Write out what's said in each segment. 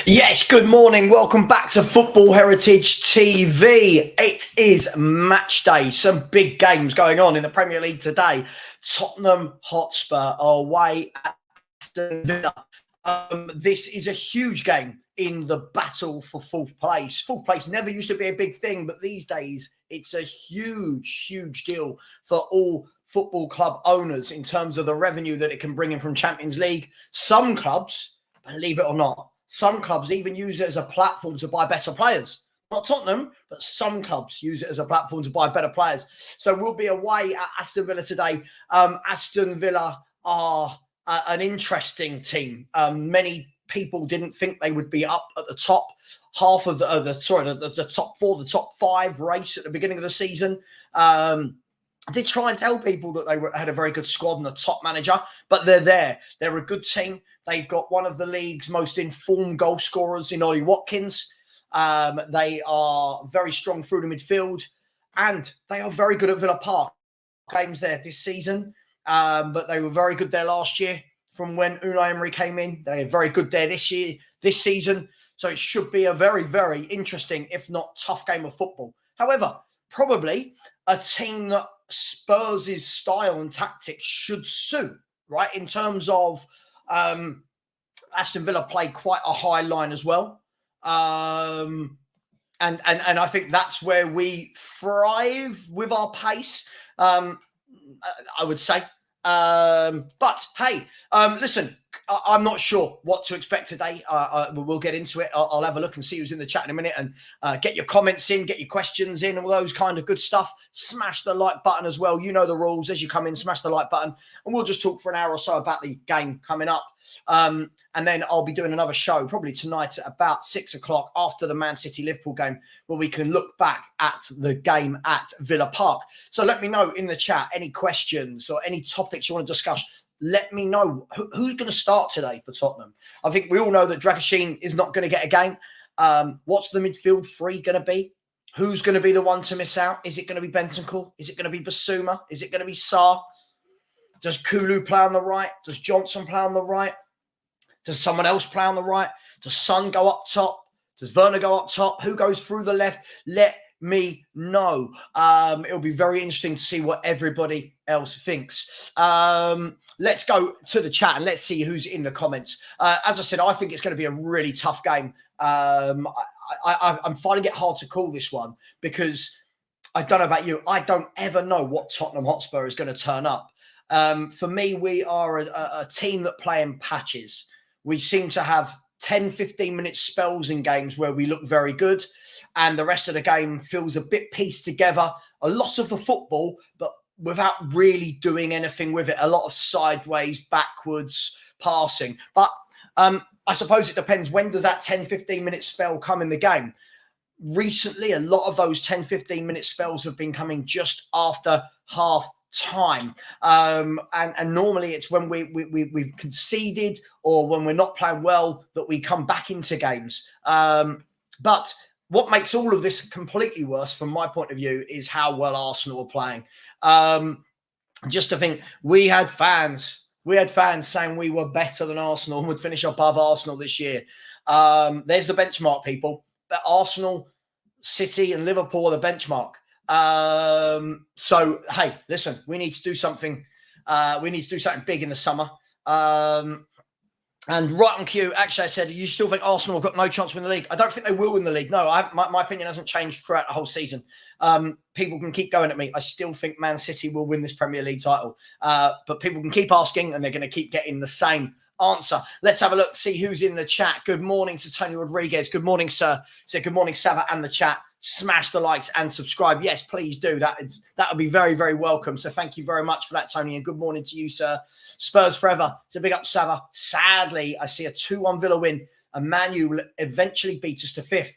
Yes, good morning. Welcome back to Football Heritage TV. It is match day. Some big games going on in the Premier League today. Tottenham Hotspur are away at Aston Villa. This is a huge game in the battle for fourth place. Fourth place never used to be a big thing, but these days it's a huge deal for all football club owners in terms of the revenue that it can bring in from Champions League. Some clubs, believe it or not, some clubs even use it as a platform to buy better players. Not Tottenham, but some clubs use it as a platform to buy better players. So we'll be away at Aston Villa today. Aston Villa are an interesting team. Many people didn't think they would be up at the top half of the top four, the top five race at the beginning of the season. I did try and tell people that they had a very good squad and a top manager, but they're there. They're a good team. They've got one of the league's most informed goal scorers in Ollie Watkins. They are very strong through the midfield, and they are very good at Villa Park. Games there this season, but they were very good there last year from when Unai Emery came in. They are very good there this season. So it should be a very interesting, if not tough game of football. However, probably a team that Spurs' style and tactics should suit, right? In terms of Aston Villa play quite a high line as well. And I think that's where we thrive with our pace, I would say. But hey, listen, I'm not sure what to expect today. We'll get into it. I'll have a look and see who's in the chat in a minute and get your comments in, get your questions in, all those kind of good stuff. Smash the like button as well. You know the rules. As you come in, smash the like button. And we'll just talk for an hour or so about the game coming up. And then I'll be doing another show probably tonight at about 6 o'clock after the Man City Liverpool game, where we can look back at the game at Villa Park. So let me know in the chat any questions or any topics you want to discuss. Let me know who's going to start today for Tottenham. I think we all know that Dragusin is not going to get a game. What's the midfield three going to be? Who's going to be the one to miss out? Is it going to be Bentancur? Is it going to be Basuma? Is it going to be Sarr? Does Kulu play on the right? Does Johnson play on the right? Does someone else play on the right? Does Son go up top? Does Werner go up top? Who goes through the left? Let me know. It'll be very interesting to see what everybody else thinks. Let's go to the chat and let's see who's in the comments. As I said, I think it's going to be a really tough game. I'm finding it hard to call this one because I don't know about you. I don't ever know what Tottenham Hotspur is going to turn up. For me, we are a team that play in patches. We seem to have 10, 15-minute spells in games where we look very good, and the rest of the game feels a bit pieced together. A lot of the football, but without really doing anything with it. A lot of sideways, backwards passing. But I suppose it depends. When does that 10, 15-minute spell come in the game? Recently, a lot of those 10, 15-minute spells have been coming just after half time, and normally it's when we've conceded or when we're not playing well that we come back into games. But what makes all of this completely worse from my point of view is how well Arsenal are playing. Just to think, we had fans saying we were better than Arsenal and would finish above Arsenal this year. There's the benchmark, people. But Arsenal, City and Liverpool are the benchmark. So hey, listen, we need to do something. We need to do something big in the summer. And right on cue, actually, I said, you still think Arsenal have got no chance to win the league? I don't think they will win the league. No, my opinion hasn't changed throughout the whole season. People can keep going at me. I still think Man City will win this Premier League title. But people can keep asking and they're going to keep getting the same answer. Let's have a look, see who's in the chat. Good morning to Tony Rodriguez. Good morning, sir. So good morning, Savva, and the chat. Smash the likes and subscribe. Yes, please do. That would be very welcome. So thank you very much for that, Tony, and good morning to you, sir. Spurs forever. So big up, Savva. Sadly, I see a 2-1 Villa win, and Man U will eventually beat us to 5th.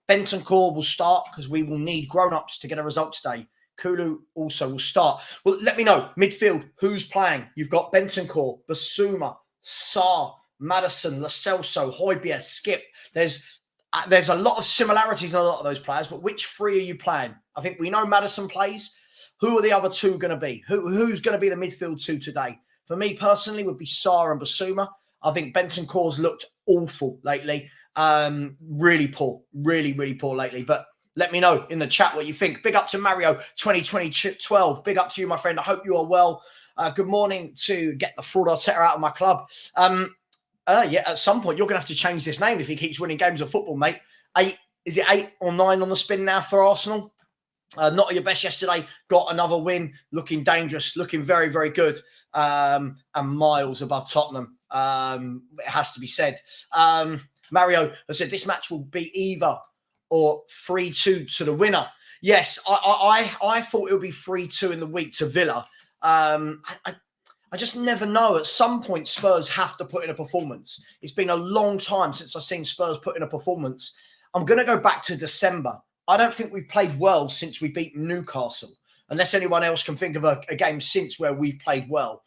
Bentancur will start because we will need grown-ups to get a result today. Kulu also will start. Well, let me know. Midfield, who's playing? You've got Bentancur, Basuma, Sarr, Maddison, Lo Celso, Højbjerg, Skip. There's a lot of similarities in a lot of those players, but which three are you playing? I think we know Maddison plays. Who are the other two going to be? Who's going to be the midfield two today? For me personally, would be Sarr and Basuma. I think Bentancur's looked awful lately. Really poor, really poor lately. But let me know in the chat what you think. Big up to Mario 2012. Big up to you, my friend. I hope you are well. Good morning to Get the Fraud Arteta out of my club. Yeah, at some point, you're going to have to change this name if he keeps winning games of football, mate. Is it 8 or 9 on the spin now for Arsenal? Not at your best yesterday. Got another win. Looking dangerous. Looking very good. And miles above Tottenham. It has to be said. Mario has said this match will be either or 3-2 to the winner. Yes, I thought it would be 3-2 in the week to Villa. I just never know. At some point, Spurs have to put in a performance. It's been a long time since I've seen Spurs put in a performance. I'm going to go back to December. I don't think we've played well since we beat Newcastle, unless anyone else can think of a game since where we've played well.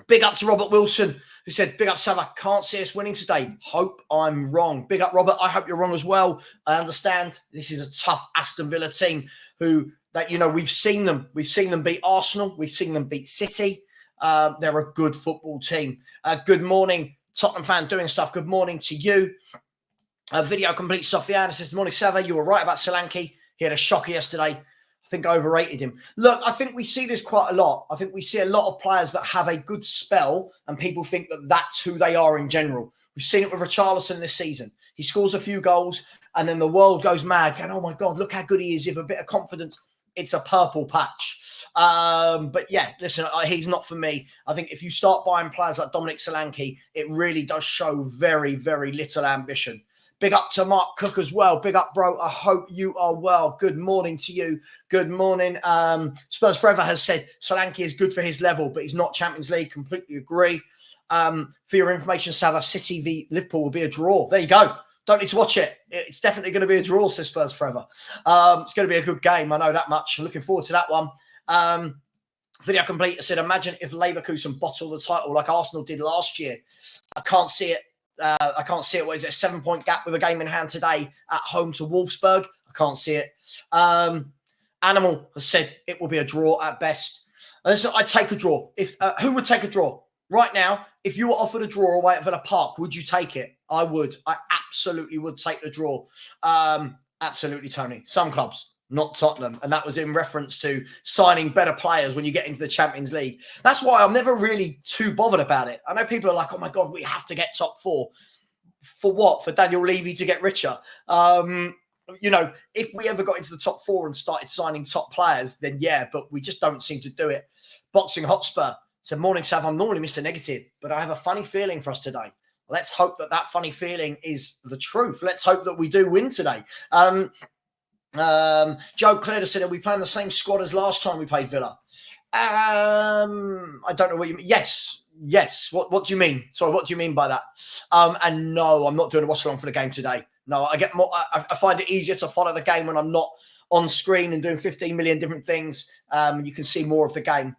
Big up to Robert Wilson, who said, big up Savva, can't see us winning today. Hope I'm wrong. Big up, Robert. I hope you're wrong as well. I understand this is a tough Aston Villa team we've seen them. We've seen them beat Arsenal. We've seen them beat City. They're a good football team. Good morning, Tottenham fan doing stuff. Good morning to you. Video complete Sofiane says, good morning, Savva. You were right about Solanke. He had a shocker yesterday. I think I overrated him. Look, I think we see this quite a lot. I think we see a lot of players that have a good spell and people think that that's who they are in general. We've seen it with Richarlison this season. He scores a few goals and then the world goes mad going, oh my God, look how good he is. You have a bit of confidence. It's a purple patch. But yeah, listen, he's not for me. I think if you start buying players like Dominic Solanke, it really does show very little ambition. Big up to Mark Cook as well. Big up, bro. I hope you are well. Good morning to you. Good morning. Spurs Forever has said Solanke is good for his level, but he's not Champions League. Completely agree. For your information, Savva, City v Liverpool will be a draw. There you go. Don't need to watch it. It's definitely going to be a draw, says Spurs Forever. It's going to be a good game. I know that much. I'm looking forward to that one. Video complete. I said, imagine if Leverkusen bottle the title like Arsenal did last year. I can't see it. I can't see it. What is it? A 7-point gap with a game in hand today at home to Wolfsburg. I can't see it. Animal has said it will be a draw at best. Listen, I'd take a draw. If who would take a draw right now? If you were offered a draw away at Villa Park, would you take it? I would. I absolutely would take the draw. Absolutely, Tony. Some clubs, not Tottenham. And that was in reference to signing better players when you get into the Champions League. That's why I'm never really too bothered about it. I know people are like, oh my God, we have to get top 4. For what? For Daniel Levy to get richer? If we ever got into the top 4 and started signing top players, then yeah, but we just don't seem to do it. Boxing Hotspur said, morning, Sav. I'm normally Mr. Negative, but I have a funny feeling for us today. Let's hope that funny feeling is the truth. Let's hope that we do win today. Joe Clare said, are we playing the same squad as last time we played Villa? I don't know what you mean. Yes. What do you mean? Sorry, what do you mean by that? And no, I'm not doing a watch along for the game today. No, I get more. I find it easier to follow the game when I'm not on screen and doing 15 million different things. You can see more of the game.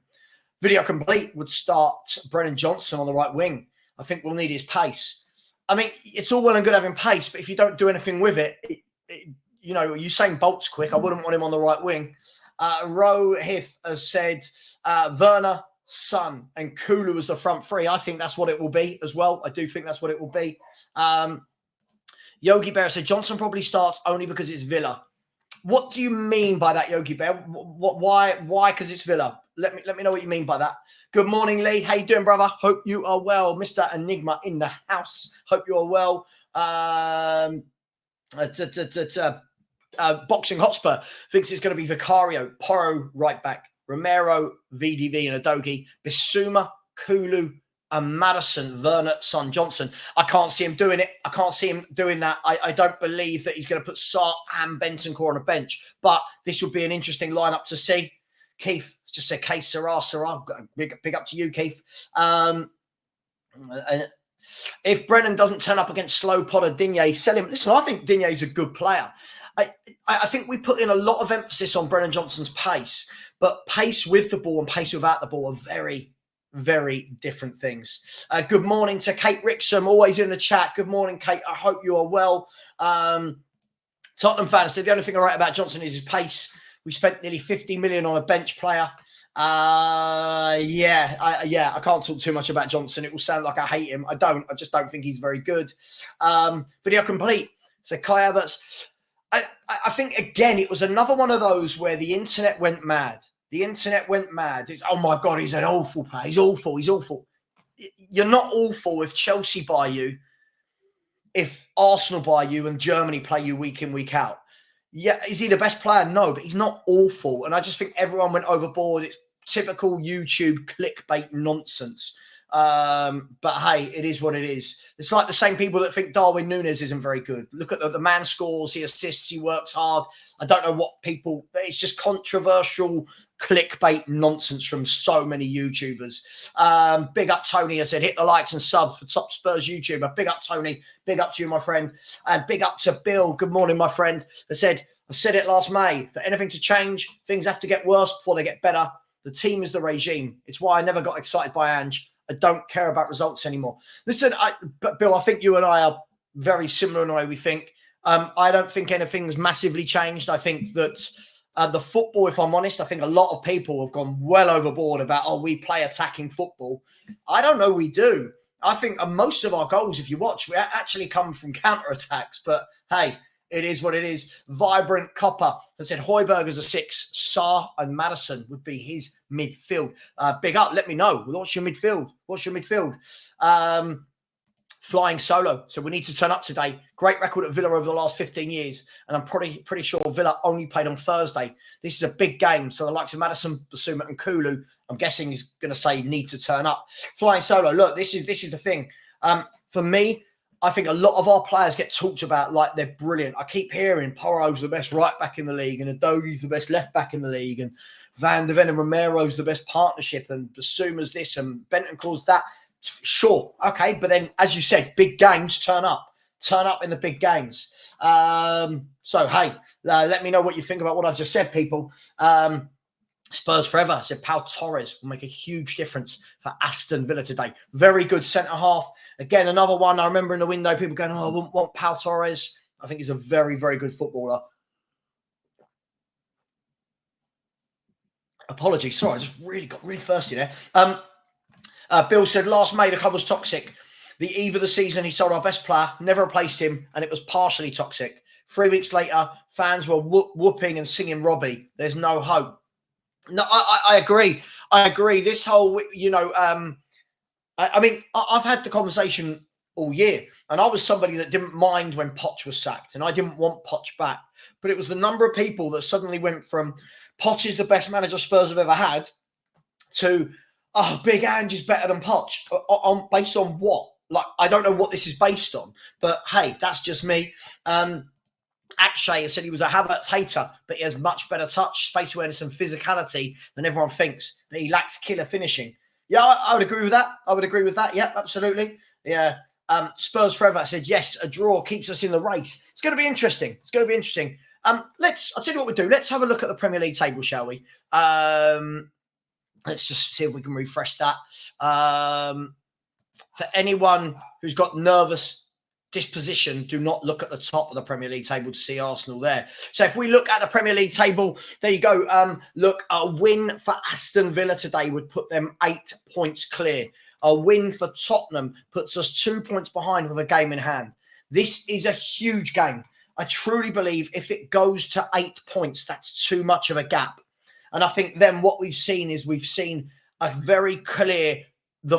Video complete would start Brennan Johnson on the right wing. I think we'll need his pace. I mean, it's all well and good having pace, but if you don't do anything with it, Usain Bolt's quick. I wouldn't want him on the right wing. Rohith has said Werner, Son, and Kulu as the front three. I think that's what it will be as well. I do think that's what it will be. Yogi Bear said Johnson probably starts only because it's Villa. What do you mean by that, Yogi Bear? Why? Because it's Villa. Let me know what you mean by that. Good morning, Lee. How you doing, brother? Hope you are well. Mr. Enigma in the house. Hope you are well. Boxing Hotspur thinks it's going to be Vicario, Porro, right back, Romero, VDV, and Adogi, Bissouma, Kulu, and Maddison, Werner, Son, Johnson. I can't see him doing it. I can't see him doing that. I don't believe that he's going to put Sarr and Bentancur on a bench. But this would be an interesting lineup to see. Keith just said, K Sarah. Big up to you, Keith. If Brennan doesn't turn up against slow Potter, Digne, sell him. Listen, I think Digne is a good player. I think we put in a lot of emphasis on Brennan Johnson's pace, but pace with the ball and pace without the ball are very, very different things. Good morning to Kate Rickson, always in the chat. Good morning, Kate. I hope you are well. Tottenham fans said the only thing I write about Johnson is his pace. We spent nearly 50 million on a bench player. I can't talk too much about Johnson. It will sound like I hate him. I don't. I just don't think he's very good. Video complete. So Kai Havertz. I think, again, it was another one of those where the internet went mad. The internet went mad. It's, oh, my God, he's an awful player. He's awful. He's awful. You're not awful if Chelsea buy you, if Arsenal buy you and Germany play you week in, week out. Yeah, is he the best player? No, but he's not awful. And I just think everyone went overboard. It's typical YouTube clickbait nonsense. But hey, it is what it is. It's like the same people that think Darwin Núñez isn't very good. Look at the man scores, he assists, he works hard. I don't know what people, it's just controversial clickbait nonsense from so many YouTubers. Big up Tony. I said, hit the likes and subs for top Spurs YouTuber. Big up Tony. Big up to you, my friend. And big up to Bill. Good morning, my friend. I said it last May. For anything to change, things have to get worse before they get better. The team is the regime. It's why I never got excited by Ange. I don't care about results anymore. Listen, but Bill, I think you and I are very similar in the way we think. I don't think anything's massively changed. I think that the football, if I'm honest, I think a lot of people have gone well overboard about, oh, we play attacking football. I don't know we do. I think most of our goals, if you watch, we actually come from counter-attacks. But hey, it is what it is. Vibrant Copper has said Højbjerg's a 6. Sarr and Maddison would be his midfield. Big up. Let me know. What's your midfield? Flying Solo. So we need to turn up today. Great record at Villa over the last 15 years. And I'm pretty sure Villa only played on Thursday. This is a big game. So the likes of Maddison, Basuma and Kulu, I'm guessing is going to say need to turn up. Flying Solo. Look, this is the thing. For me, I think a lot of our players get talked about like they're brilliant. I keep hearing Porro's the best right back in the league and Adogi's the best left back in the league and Van de Ven and Romero's the best partnership and Basuma's this and Bentancur's that. Sure, okay, but then as you said, big games turn up in the big games. So hey, let me know what you think about what I've just said, people. Spurs forever. Said Pau Torres will make a huge difference for Aston Villa today. Very good centre half. Again, another one. I remember in the window, people going, oh, I wouldn't want Pau Torres. I think he's a very, very good footballer. Apologies. Sorry, I just got really thirsty there. Bill said, last May, the club was toxic. The eve of the season, he sold our best player, never replaced him, and it was partially toxic. 3 weeks later, fans were whooping and singing Robbie. There's no hope. No, I agree. This whole, I mean, I've had the conversation all year, and I was somebody that didn't mind when Poch was sacked, and I didn't want Poch back. But it was the number of people that suddenly went from Poch is the best manager Spurs have ever had to, oh, Big Ange is better than Poch. Based on what? Like, I don't know what this is based on, but hey, that's just me. Akshay said he was a Havertz hater, but he has much better touch, space awareness and physicality than everyone thinks, but he lacks killer finishing. Yeah, I would agree with that. Yeah, absolutely. Yeah. Spurs forever said, yes, a draw keeps us in the race. It's going to be interesting. I'll tell you what we do. Let's have a look at the Premier League table, shall we? Let's just see if we can refresh that. For anyone who's got nervous disposition, do not look at the top of the Premier League table to see Arsenal there. So if we look at the Premier League table, there you go. Look, a win for Aston Villa today would put them 8 points clear. A win for Tottenham puts us 2 points behind with a game in hand. This is a huge game. I truly believe if it goes to 8 points, that's too much of a gap. And I think then what we've seen a very clear the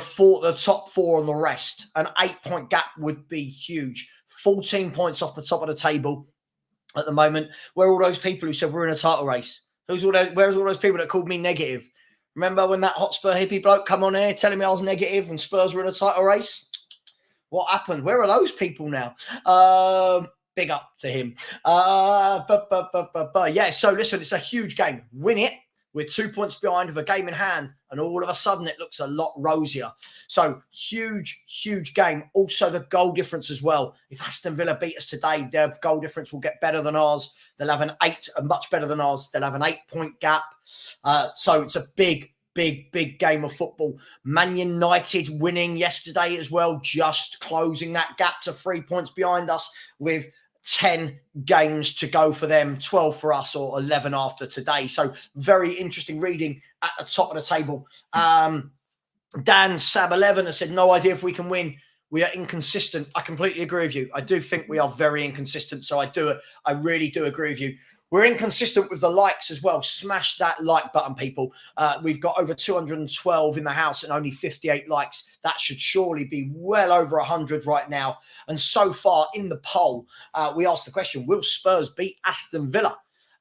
top 4 on the rest. An 8-point gap would be huge. 14 points off the top of the table at the moment. Where are all those people who said we're in a title race? Where's all those people that called me negative? Remember when that Hotspur hippie bloke come on here telling me I was negative and Spurs were in a title race? What happened? Where are those people now? Big up to him. Yeah, so listen, it's a huge game. Win it. We're 2 points behind with a game in hand, and all of a sudden it looks a lot rosier. So huge, huge game. Also the goal difference as well. If Aston Villa beat us today, their goal difference will get better than ours. They'll have much better than ours. They'll have an 8-point gap. So it's a big game of football. Man United winning yesterday as well, just closing that gap to 3 points behind us with 10 games to go for them, 12 for us, or 11 after today. So very interesting reading at the top of the table. Dan Sab 11 has said, no idea if we can win. We are inconsistent. I completely agree with you. I do think we are very inconsistent. So I really do agree with you. We're inconsistent with the likes as well. Smash that like button, people. We've got over 212 in the house and only 58 likes. That should surely be well over 100 right now. And so far in the poll, we asked the question, will Spurs beat Aston Villa?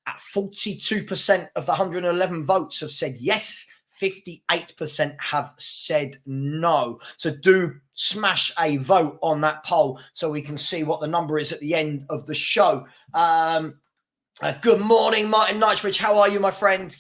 At 42% of the 111 votes have said yes. 58% have said no. So do smash a vote on that poll so we can see what the number is at the end of the show. Good morning, Martin Knightsbridge. How are you, my friend?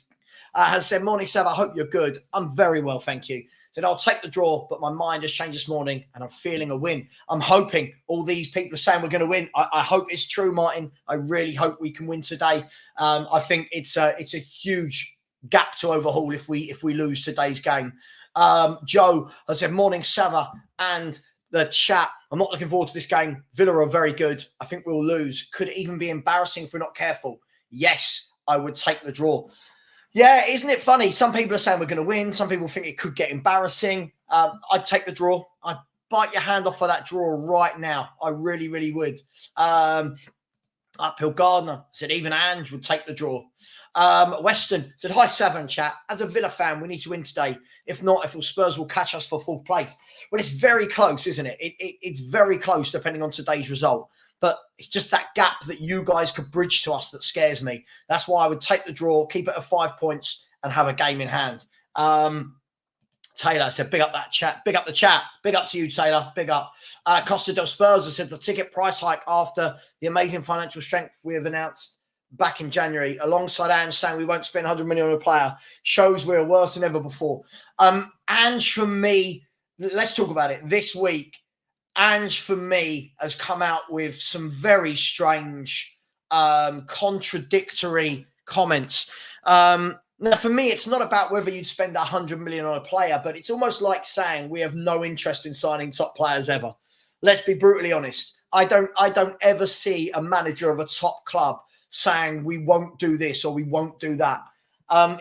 Has said, morning, Savva. I hope you're good. I'm very well, thank you. Said, I'll take the draw, but my mind has changed this morning and I'm feeling a win. I'm hoping all these people are saying we're going to win. I hope it's true, Martin. I really hope we can win today. I think it's a huge gap to overhaul if we lose today's game. Joe has said, morning, Savva, and the chat. I'm not looking forward to this game. Villa are very good. I think we'll lose. Could even be embarrassing if we're not careful. Yes, I would take the draw. Yeah, isn't it funny? Some people are saying we're going to win. Some people think it could get embarrassing. I'd take the draw. I'd bite your hand off for that draw right now. I really, really would. Uphill Gardner said even Ange would take the draw. Weston said, hi, Savva and chat. As a Villa fan, we need to win today. If not, if Spurs will catch us for fourth place. Well, it's very close, isn't it? It's very close depending on today's result. But it's just that gap that you guys could bridge to us that scares me. That's why I would take the draw, keep it at 5 points and have a game in hand. Taylor said, big up that chat. Big up the chat. Big up to you, Taylor. Big up. Costa del Spurs has said the ticket price hike after the amazing financial strength we have announced back in January, alongside Ange saying we won't spend 100 million on a player, shows we're worse than ever before. Ange, for me, let's talk about it. This week, Ange, for me, has come out with some very strange, contradictory comments. Now, for me, it's not about whether you'd spend 100 million on a player, but it's almost like saying we have no interest in signing top players ever. Let's be brutally honest. I don't ever see a manager of a top club saying we won't do this or we won't do that.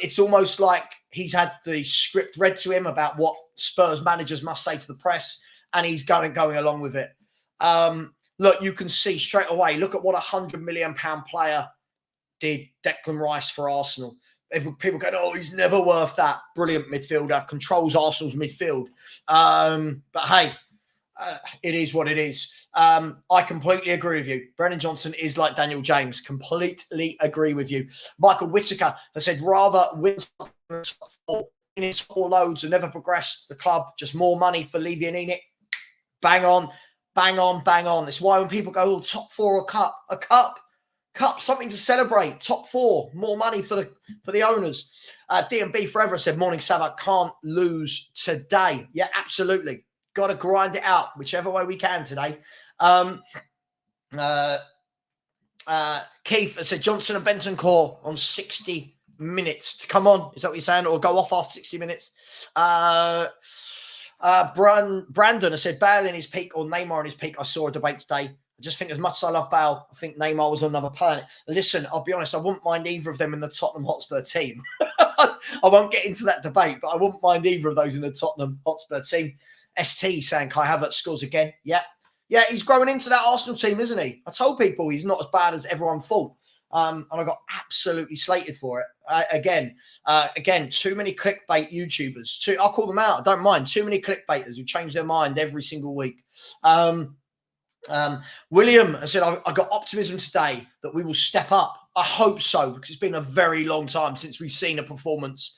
It's almost like he's had the script read to him about what Spurs managers must say to the press, and he's going along with it. Look, you can see straight away, look at what £100 million player did Declan Rice for Arsenal. People go, oh, he's never worth that. Brilliant midfielder, controls Arsenal's midfield. But hey, it is what it is. I completely agree with you. Brennan Johnson is like Daniel James. Completely agree with you. Michael Whitaker has said, rather win four loads and never progress the club. Just more money for Levy and Enid. Bang on, bang on, bang on. It's why when people go, oh, top four, a cup, something to celebrate. Top four, more money for the owners. D&B Forever said, morning, Savva, can't lose today. Yeah, absolutely. Got to grind it out, whichever way we can today. Keith said Johnson and Bentancur on 60 minutes to come on. Is that what you're saying? Or go off after 60 minutes? Brandon has said Bale in his peak or Neymar in his peak. I saw a debate today. I just think as much as I love Bale, I think Neymar was on another planet. Listen, I'll be honest, I wouldn't mind either of them in the Tottenham Hotspur team. I won't get into that debate, but I wouldn't mind either of those in the Tottenham Hotspur team. ST saying Kai Havertz scores again. Yeah, he's growing into that Arsenal team, isn't he? I told people he's not as bad as everyone thought. And I got absolutely slated for it. Again, too many clickbait YouTubers. I'll call them out. I don't mind. Too many clickbaiters who change their mind every single week. William has said, I got optimism today that we will step up. I hope so, because it's been a very long time since we've seen a performance.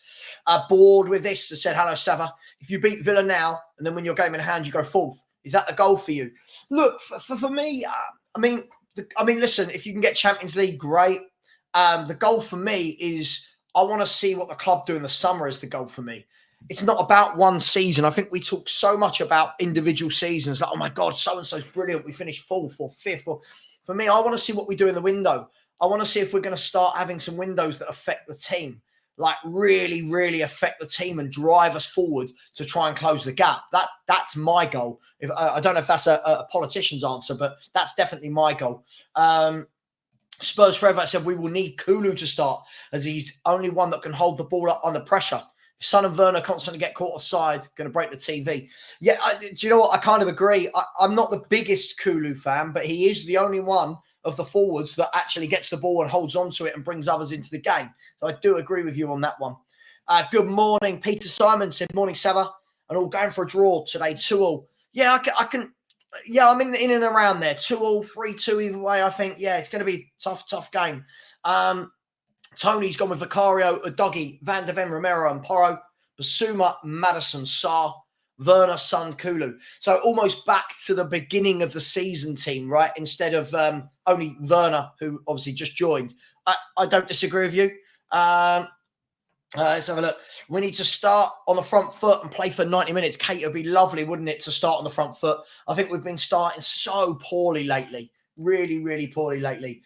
Bored with this, has said, hello, Savva. If you beat Villa now and then when your game in hand, you go fourth, is that the goal for you? Look, for me, I mean, listen, if you can get Champions League, great. The goal for me is I want to see what the club do in the summer is the goal for me. It's not about one season. I think we talk so much about individual seasons. Like, oh, my God, so-and-so's brilliant. We finished fourth or fifth. For me, I want to see what we do in the window. I want to see if we're going to start having some windows that affect the team. like really, really affect the team and drive us forward to try and close the gap. That's my goal. If I don't know if that's a politician's answer, but that's definitely my goal. Spurs Forever said we will need Kulu to start as he's the only one that can hold the ball up under pressure. If Son and Werner constantly get caught offside, going to break the TV. Yeah, do you know what? I kind of agree. I'm not the biggest Kulu fan, but he is the only one of the forwards that actually gets the ball and holds on to it and brings others into the game. So I do agree with you on that one. Good morning. Peter Simon said, morning, Savva. And all going for a draw today, 2-2. Yeah, I can. Yeah, I'm in and around there. 2-2, 3-2 either way, I think. Yeah, it's going to be a tough game. Tony's gone with Vicario, Udogie, Van de Ven, Romero and Porro, Basuma, Maddison, Sarr, Werner, Son, Kulu. So almost back to the beginning of the season team, right? Instead of only Werner, who obviously just joined. I don't disagree with you. Let's have a look. We need to start on the front foot and play for 90 minutes. Kate, it would be lovely, wouldn't it, to start on the front foot? I think we've been starting so poorly lately. Really, really poorly lately.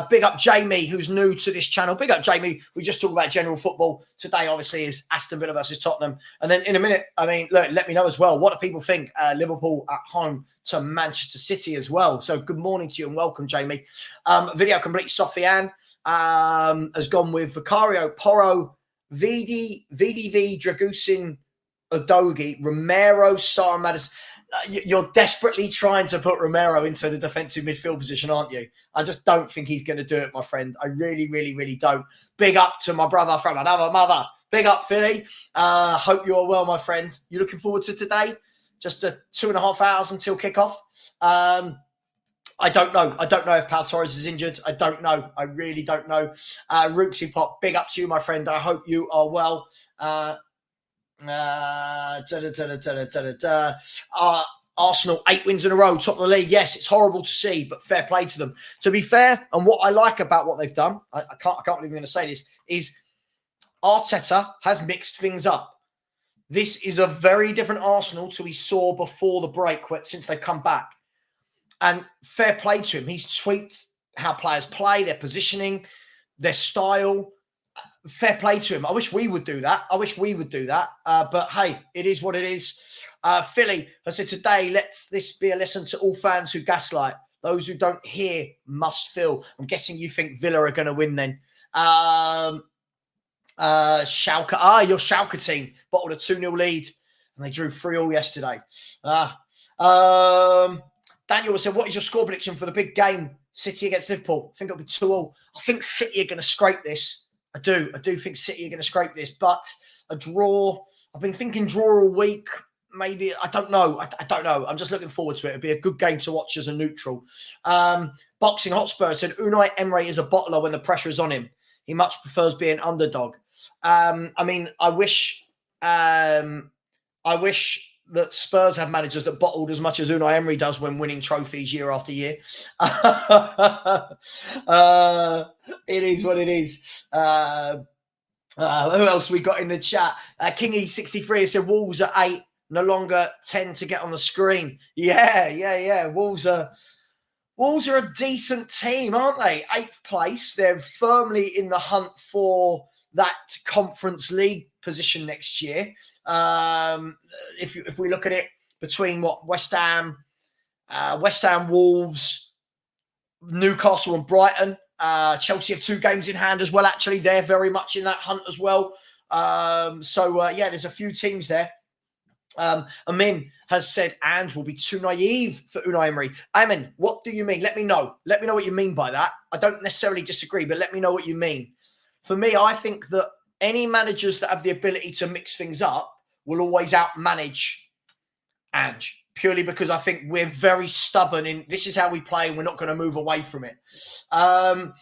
Big up Jamie, who's new to this channel. Big up Jamie. We just talk about general football. Today, obviously, is Aston Villa versus Tottenham. And then in a minute, I mean, look, let me know as well. What do people think? Liverpool at home to Manchester City as well. So good morning to you and welcome, Jamie. Video complete. Sofiane has gone with Vicario, Porro, VDV, Dragusin, Udogie, Romero, Sarr, Maddison. You're desperately trying to put Romero into the defensive midfield position, aren't you? I just don't think he's going to do it, my friend. I really, really, really don't. Big up to my brother from another mother. Big up, Philly. Hope you are well, my friend. You looking forward to today? Just 2.5 hours until kickoff. I don't know. I don't know if Pal Torres is injured. I don't know. I really don't know. Rooksy Pop, big up to you, my friend. I hope you are well. Arsenal 8 wins in a row, top of the league. Yes, it's horrible to see, but fair play to them. To be fair, and what I like about what they've done, I can't believe I'm going to say this, is Arteta has mixed things up. This is a very different Arsenal to we saw before the break, since they've come back. And fair play to him. He's tweaked how players play, their positioning, their style. Fair play to him. I wish we would do that. But hey, it is what it is. Philly, I said today, let this be a lesson to all fans who gaslight. Those who don't hear must feel. I'm guessing you think Villa are going to win then. Schalke. Your Schalke team bottled a 2-0 lead and they drew 3-3 yesterday. Daniel said, what is your score prediction for the big game, City against Liverpool? I think it'll be 2-2. I think City are going to scrape this. I do think City are going to scrape this, but a draw. I've been thinking draw all week. Maybe, I don't know. I don't know. I'm just looking forward to it. It'll be a good game to watch as a neutral. Boxing Hotspur said, Unai Emery is a bottler when the pressure is on him. He much prefers being underdog. I mean, I wish that Spurs have managers that bottled as much as Unai Emery does when winning trophies year after year. It is what it is. Who else we got in the chat? Kingy63 said Wolves are 8, no longer 10 to get on the screen. Yeah. Wolves are a decent team, aren't they? 8th place. They're firmly in the hunt for that Conference League position next year. If we look at it between West Ham, Wolves, Newcastle and Brighton, Chelsea have 2 games in hand as well. Actually, they're very much in that hunt as well. There's a few teams there. Amin has said Ange will be too naive for Unai Emery. Amin, what do you mean? Let me know. Let me know what you mean by that. I don't necessarily disagree, but let me know what you mean. For me, I think that any managers that have the ability to mix things up will always outmanage Ange, purely because I think we're very stubborn in this is how we play and we're not going to move away from it. Where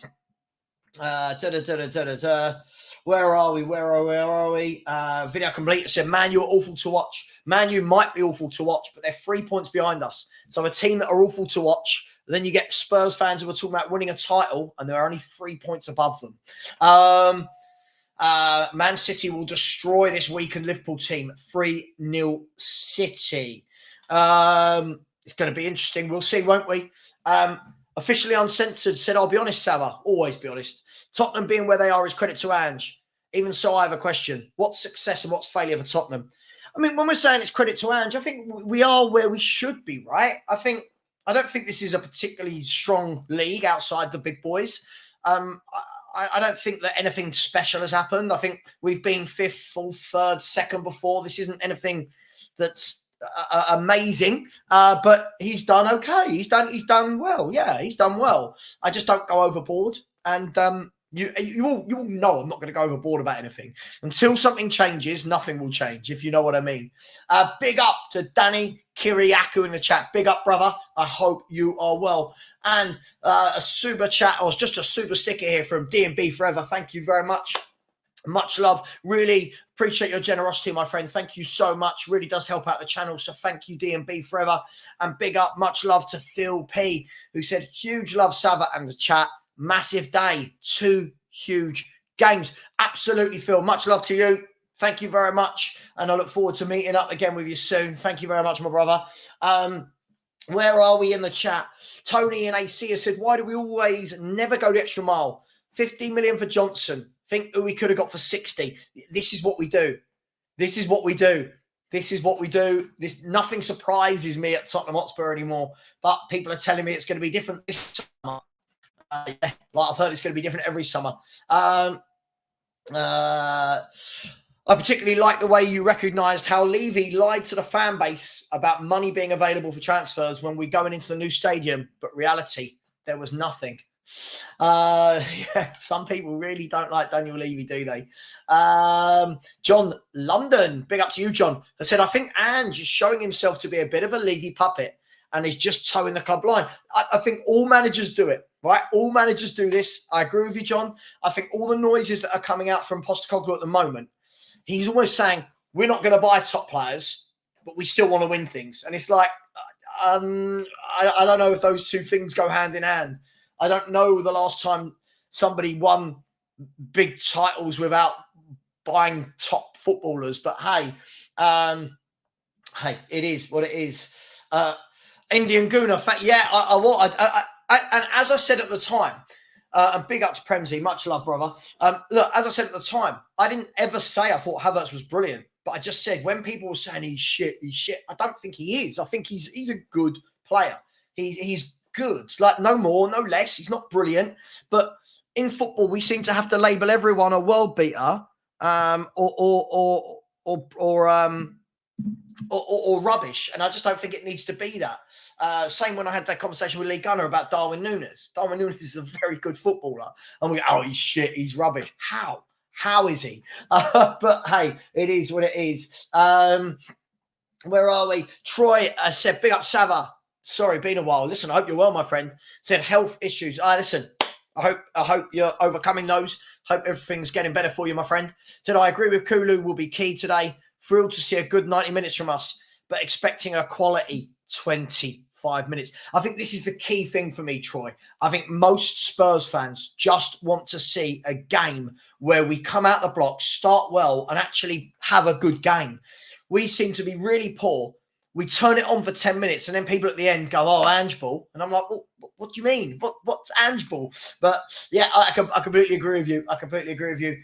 are we? Video complete said, Man, you are awful to watch. Man, you might be awful to watch, but they're 3 points behind us. So a team that are awful to watch, then you get Spurs fans who are talking about winning a title and they're only 3 points above them. Man City will destroy this weakened Liverpool team. 3-0 City. It's going to be interesting. We'll see, won't we? Officially Uncensored said, I'll be honest, Savva. Always be honest. Tottenham being where they are is credit to Ange. Even so, I have a question. What's success and what's failure for Tottenham? I mean, when we're saying it's credit to Ange, I think we are where we should be, right? I don't think this is a particularly strong league outside the big boys. I don't think that anything special has happened. I think we've been fifth, fourth, third, second before. This isn't anything that's amazing, but he's done okay. He's done well. Yeah, he's done well. I just don't go overboard, and you all know I'm not going to go overboard about anything until something changes. Nothing will change, if you know what I mean. Big up to Danny Kiriakou in the chat. Big up, brother. I hope you are well. And a super chat, or just a super sticker here from D&B Forever. Thank you very much. Much love. Really appreciate your generosity, my friend. Thank you so much. Really does help out the channel. So thank you, D&B Forever. And big up, much love to Phil P, who said, huge love, Savva, and the chat. Massive day. 2 huge games. Absolutely, Phil. Much love to you. Thank you very much. And I look forward to meeting up again with you soon. Thank you very much, my brother. Where are we in the chat? Tony and AC has said, why do we always never go the extra mile? 15 million for Johnson. Think who we could have got for 60. This is what we do. This is what we do. This is what we do. Nothing surprises me at Tottenham Hotspur anymore. But people are telling me it's going to be different this summer. Like I've heard it's going to be different every summer. I particularly like the way you recognised how Levy lied to the fan base about money being available for transfers when we're going into the new stadium. But reality, there was nothing. Yeah, some people really don't like Daniel Levy, do they? John London, big up to you, John. I said, I think Ange is showing himself to be a bit of a Levy puppet and is just towing the club line. I think all managers do it, right? All managers do this. I agree with you, John. I think all the noises that are coming out from Postecoglou at the moment, he's almost saying, we're not going to buy top players, but we still want to win things. And it's like, I don't know if those two things go hand in hand. I don't know the last time somebody won big titles without buying top footballers, but hey, it is what it is. Indian Guna, yeah, and as I said at the time, and big up to Premsy, much love, brother. Look, as I said at the time, I didn't ever say I thought Havertz was brilliant, but I just said when people were saying he's shit, I don't think he is. I think he's a good player. He's good, like no more, no less. He's not brilliant, but in football, we seem to have to label everyone a world beater, or rubbish, and I just don't think it needs to be that. Same when I had that conversation with Lee Gunner about Darwin Núñez. Darwin Núñez is a very good footballer, and we go, oh, he's shit, he's rubbish. How is he? But hey, it is what it is. Where are we? Troy said, big up Savva. Sorry, been a while. Listen, I hope you're well, my friend. Said health issues. Listen, I hope you're overcoming those. Hope everything's getting better for you, my friend. Said, I agree with Kulu will be key today. Thrilled to see a good 90 minutes from us, but expecting a quality 25 minutes. I think this is the key thing for me, Troy. I think most Spurs fans just want to see a game where we come out the block, start well, and actually have a good game. We seem to be really poor. We turn it on for 10 minutes, and then people at the end go, oh, Ange ball. And I'm like, well, what do you mean? What's Ange ball? But yeah, I completely agree with you. I completely agree with you.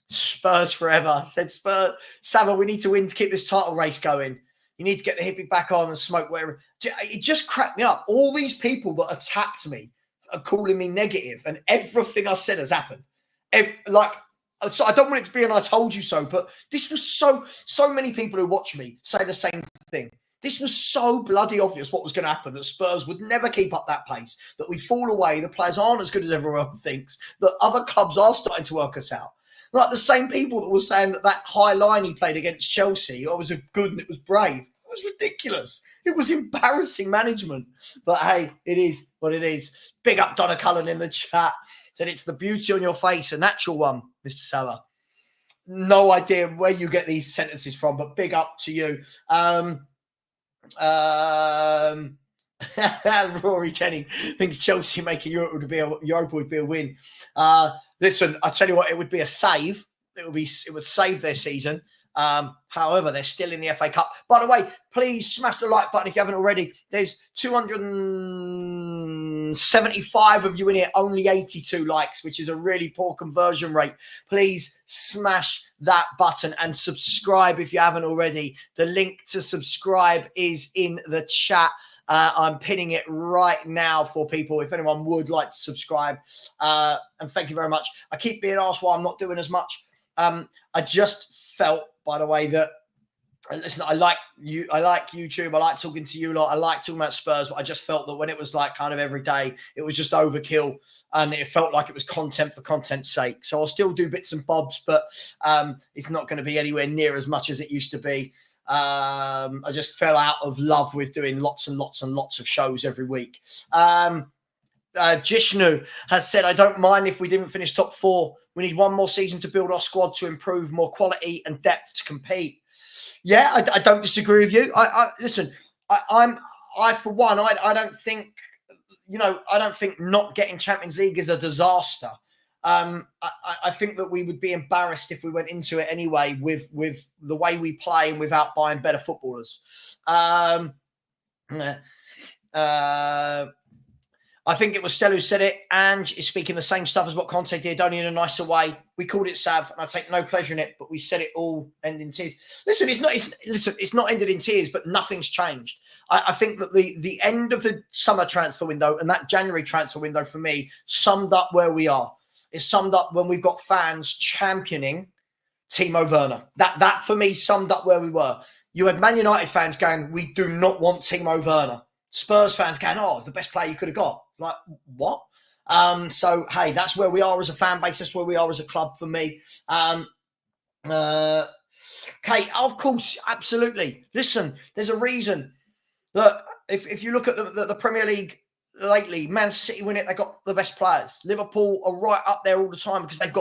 Spurs forever. Said Spurs. Savva, we need to win to keep this title race going. You need to get the hippie back on and smoke whatever. It just cracked me up. All these people that attacked me are calling me negative, and everything I said has happened. So I don't want it to be an I told you so, but this was so many people who watch me say the same thing. This was so bloody obvious what was going to happen, that Spurs would never keep up that pace, that we fall away, the players aren't as good as everyone thinks, that other clubs are starting to work us out. Like the same people that were saying that high line he played against Chelsea, it was good and it was brave. It was ridiculous. It was embarrassing management. But hey, it is what it is. Big up Donna Cullen in the chat. Said it's the beauty on your face, a natural one, Mr. Savva. No idea where you get these sentences from, but big up to you. Rory Tenney thinks Chelsea making Europa would be a win. Listen, I tell you what, it would be a save. It would save their season. However, they're still in the FA Cup. By the way, please smash the like button if you haven't already. There's 260 75 of you in here, only 82 likes, which is a really poor conversion rate. Please smash that button and subscribe if you haven't already. The link to subscribe is in the chat. I'm pinning it right now for people if anyone would like to subscribe. And thank you very much. I keep being asked why I'm not doing as much. I just felt, by the way, that listen, I like YouTube. I like talking to you lot. I like talking about Spurs, but I just felt that when it was like kind of every day, it was just overkill, and it felt like it was content for content's sake. So I'll still do bits and bobs, but it's not going to be anywhere near as much as it used to be. I just fell out of love with doing lots and lots and lots of shows every week. Jishnu has said, I don't mind if we didn't finish top 4. We need one more season to build our squad to improve more quality and depth to compete. Yeah, I don't disagree with you. Listen, I for one, I don't think, I don't think not getting Champions League is a disaster. I think that we would be embarrassed if we went into it anyway with the way we play and without buying better footballers. I think it was Stella who said it. Ange is speaking the same stuff as what Conte did, only in a nicer way. We called it Sav, and I take no pleasure in it, but we said it all end in tears. Listen, it's not ended in tears, but nothing's changed. I think that the end of the summer transfer window and that January transfer window for me summed up where we are. It summed up when we've got fans championing Timo Werner. That for me summed up where we were. You had Man United fans going, we do not want Timo Werner. Spurs fans going, oh, the best player you could have got. Like, what? So, hey, that's where we are as a fan base. That's where we are as a club for me. Kate, of course, absolutely. Listen, there's a reason. Look, if you look at the Premier League lately, Man City win it, they got the best players. Liverpool are right up there all the time because they've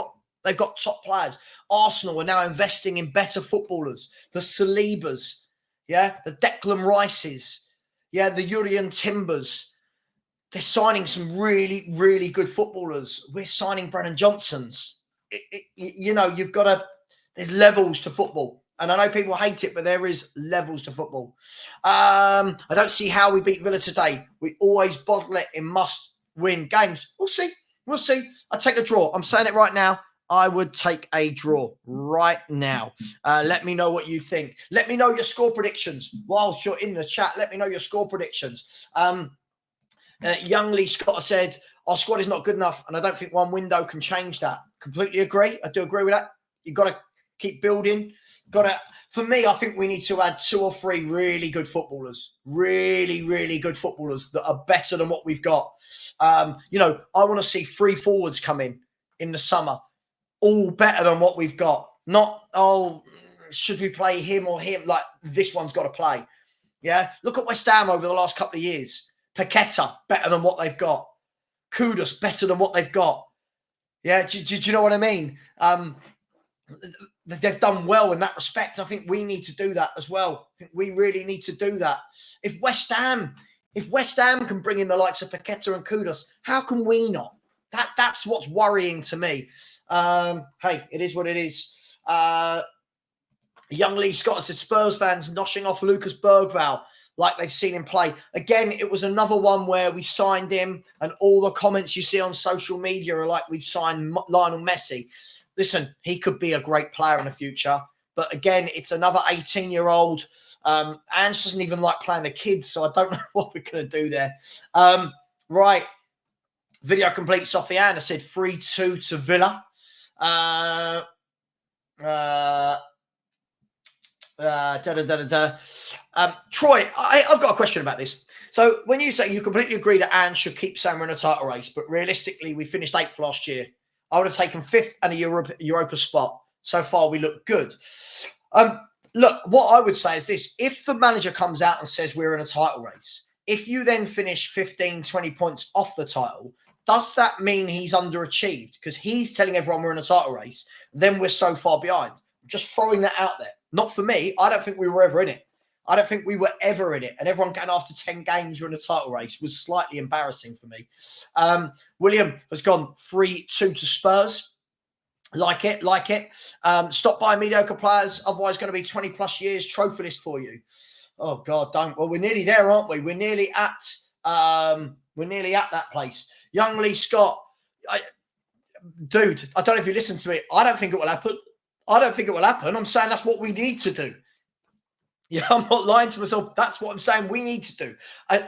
got top players. Arsenal are now investing in better footballers. The Salibas, yeah, the Declan Rices, yeah, the Urian Timbers. They're signing some really, really good footballers. We're signing Brennan Johnsons. You've got to, there's levels to football. And I know people hate it, but there is levels to football. I don't see how we beat Villa today. We always bottle it in must-win games. We'll see. We'll see. I'll take a draw. I'm saying it right now. I would take a draw right now. Let me know what you think. Let me know your score predictions. Whilst you're in the chat, let me know your score predictions. Young Lee Scott said, our squad is not good enough, and I don't think one window can change that. Completely agree. I do agree with that. You've got to keep building. For me, I think we need to add 2 or 3 really good footballers. Really, really good footballers that are better than what we've got. I want to see 3 forwards come in the summer. All better than what we've got. Not, should we play him or him? Like, this one's got to play. Yeah? Look at West Ham over the last couple of years. Paqueta, better than what they've got. Kudus, better than what they've got. Yeah, do you know what I mean? They've done well in that respect. I think we need to do that as well. I think we really need to do that. If West Ham can bring in the likes of Paqueta and Kudus, how can we not? That's what's worrying to me. Hey, it is what it is. Young Lee Scott said Spurs fans noshing off Lucas Bergvall like they've seen him play. Again, it was another one where we signed him and all the comments you see on social media are like we've signed Lionel Messi. Listen, he could be a great player in the future. But again, it's another 18-year-old. Ange doesn't even like playing the kids, so I don't know what we're going to do there. Right. Video complete. Sofiana said 3-2 to Villa. Troy, I've got a question about this. So when you say you completely agree that Ange should keep saying we're in a title race, but realistically we finished 8th last year. I would have taken 5th and a Europa spot. So far we look good. Look, what I would say is this. If the manager comes out and says we're in a title race, if you then finish 15, 20 points off the title, does that mean he's underachieved? Because he's telling everyone we're in a title race, then we're so far behind. Just throwing that out there. Not for me. I don't think we were ever in it. I don't think we were ever in it. And everyone going after 10 games, we're in a title race was slightly embarrassing for me. William has gone 3-2 to Spurs. Like it. Stop buying mediocre players. Otherwise, going to be 20 plus years trophy list for you. Oh, God, don't. Well, we're nearly there, aren't we? We're nearly at We're nearly at that place. Young Lee Scott, dude, I don't know if you listen to it. I don't think it will happen. I'm saying that's what we need to do. Yeah, I'm not lying to myself. That's what I'm saying we need to do. A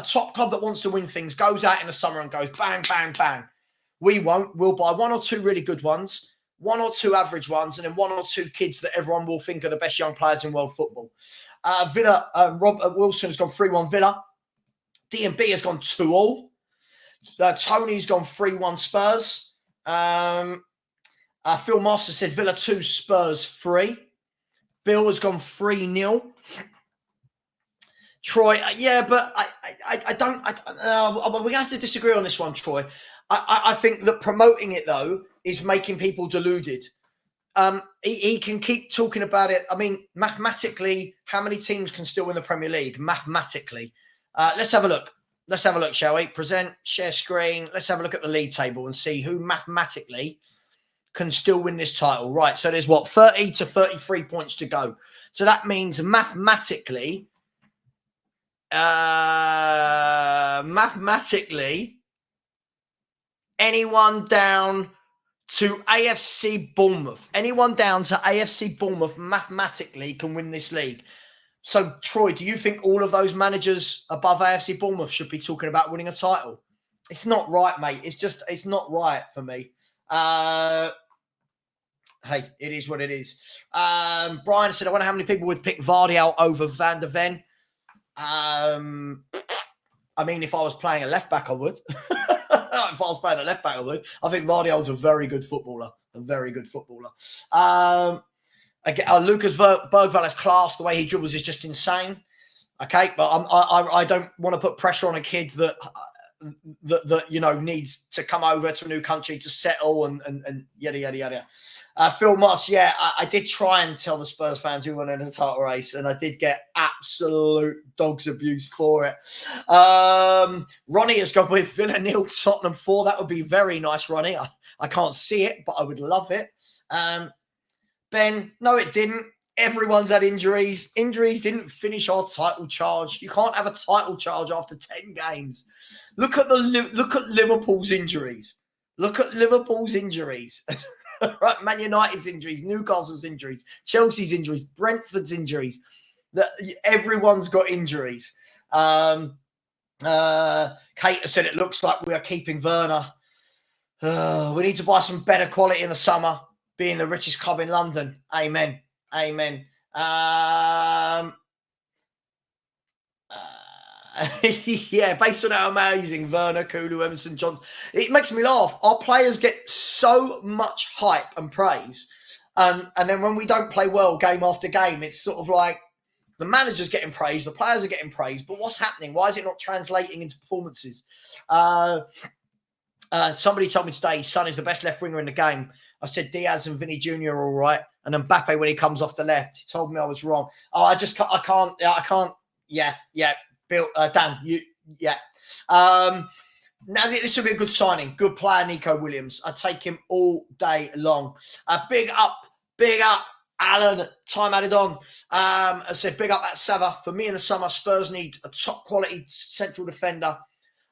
top club that wants to win things goes out in the summer and goes bang, bang, bang. We won't. We'll buy 1 or 2 really good ones, 1 or 2 average ones, and then 1 or 2 kids that everyone will think are the best young players in world football. Villa, Rob Wilson has gone 3-1 Villa. D&B has gone 2-2. Tony's gone 3-1 Spurs. Phil Master said Villa 2, Spurs 3. Bill has gone 3-0. Troy, yeah, but I don't. We're going to have to disagree on this one, Troy. I think that promoting it, though, is making people deluded. He can keep talking about it. I mean, mathematically, how many teams can still win the Premier League? Mathematically. Let's have a look. Let's have a look, shall we? Present, share screen. Let's have a look at the league table and see who mathematically can still win this title. Right, so there's, 30 to 33 points to go. So that means mathematically, anyone down to AFC Bournemouth, mathematically can win this league. So, Troy, do you think all of those managers above AFC Bournemouth should be talking about winning a title? It's not right, mate. It's not right for me. Hey, it is what it is. Brian said, I wonder how many people would pick Vardy out over Van der Ven. I mean, if I was playing a left back, I would. I think Vardy is a very good footballer. Again, Lucas Bergval's class, the way he dribbles is just insane. Okay, but I don't want to put pressure on a kid that needs to come over to a new country to settle and yada yada yada. Phil Moss, yeah, I did try and tell the Spurs fans who won in the title race, and I did get absolute dog's abuse for it. Ronnie has gone with Villa 0, Tottenham 4. That would be very nice, Ronnie. I can't see it, but I would love it. Ben, no, it didn't. Everyone's had injuries. Injuries didn't finish our title charge. You can't have a title charge after 10 games. Look at Liverpool's injuries. Right, Man United's injuries, Newcastle's injuries, Chelsea's injuries, Brentford's injuries. Everyone's got injuries. Kate has said it looks like we are keeping Werner. We need to buy some better quality in the summer, being the richest club in London. Amen. Yeah, based on how amazing Werner, Kulu, Emerson, Johnson. It makes me laugh. Our players get so much hype and praise. And then when we don't play well game after game, it's sort of like the manager's getting praised, the players are getting praised. But what's happening? Why is it not translating into performances? Somebody told me today Son is the best left winger in the game. I said Diaz and Vinny Jr. are all right. And Mbappe when he comes off the left. He told me I was wrong. Oh, I can't. Yeah. Bill, Dan, yeah. Now this will be a good signing. Good player, Nico Williams. I'd take him all day long. Big up, Alan. Time added on. I said big up at Savva. For me in the summer, Spurs need a top quality central defender,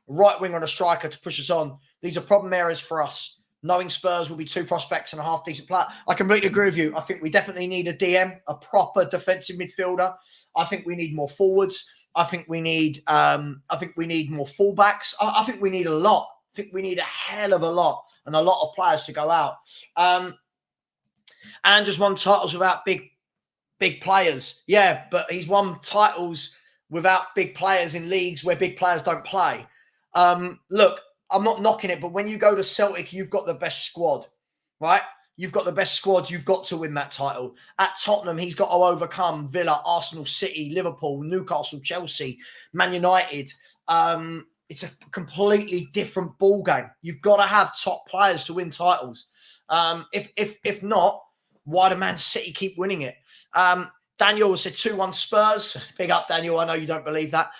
right winger and a striker to push us on. These are problem areas for us. Knowing Spurs will be 2 prospects and a half decent player. I completely agree with you. I think we definitely need a DM, a proper defensive midfielder. I think we need more forwards. I think we need more fullbacks. I think we need a lot. I think we need a hell of a lot and a lot of players to go out. And just won titles without big players. Yeah, but he's won titles without big players in leagues where big players don't play. Look, I'm not knocking it, but when you go to Celtic, you've got the best squad, right? You've got the best squad. You've got to win that title. At Tottenham, he's got to overcome Villa, Arsenal, City, Liverpool, Newcastle, Chelsea, Man United. It's a completely different ball game. You've got to have top players to win titles. If not, why do Man City keep winning it? Daniel said 2-1 Spurs. Big up, Daniel. I know you don't believe that.